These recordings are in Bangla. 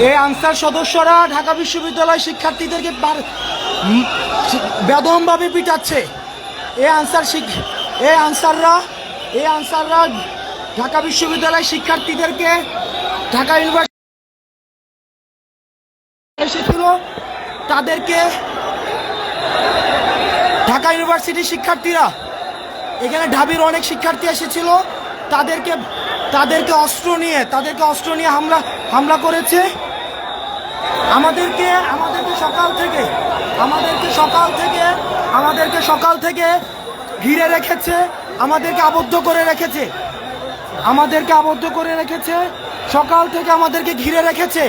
এই আনসার সদস্যরা ঢাকা বিশ্ববিদ্যালয় শিক্ষার্থীদেরকে বেদমভাবে পিটাচ্ছে। এই আনসাররা ঢাকা বিশ্ববিদ্যালয় শিক্ষার্থীদেরকে ঢাকা ইউনিভার্সিটি এসেছিল, তাদেরকে ঢাকা ইউনিভার্সিটির শিক্ষার্থীরা, এখানে ঢাবির অনেক শিক্ষার্থী এসেছিল, তাদেরকে অস্ত্র নিয়ে হামলা করেছে। আমাদেরকে সকাল থেকে ঘিরে রেখেছে, আমাদেরকে আবদ্ধ করে রেখেছে, সকাল থেকে আমাদেরকে ঘিরে রেখেছে।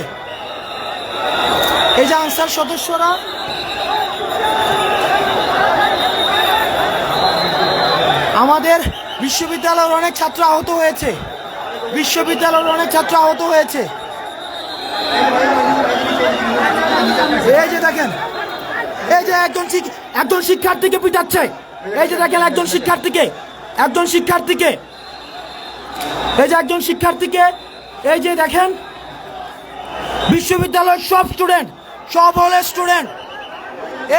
এই যে আনসার সদস্যরা, আমাদের বিশ্ববিদ্যালয়ের অনেক ছাত্র আহত হয়েছে। এই যে দেখেন, এই যে একজন শিক্ষার্থীকে পিটাচ্ছে। এই যে দেখেন একজন শিক্ষার্থীকে, এই যে দেখেন বিশ্ববিদ্যালয়ের সব হলের স্টুডেন্ট,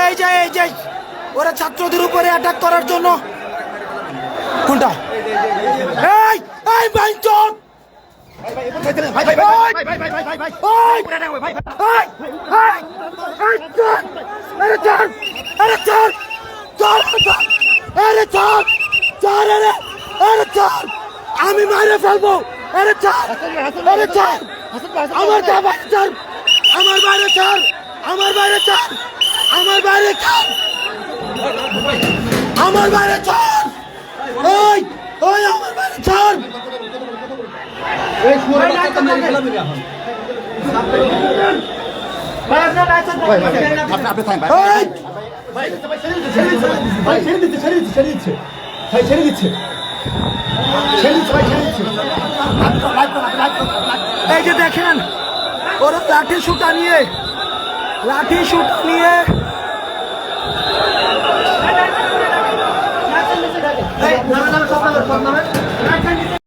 এই যে ওরা ছাত্রদের উপরে অ্যাটাক করার জন্য। কোনটা? এই বাইঞ্চন, আমি মারে ফেলবো। আমার বাইরে ছাড়। ওই আমার বাইরে ছাড়। এই যে দেখেন ওরা লাঠি শুটা নিয়ে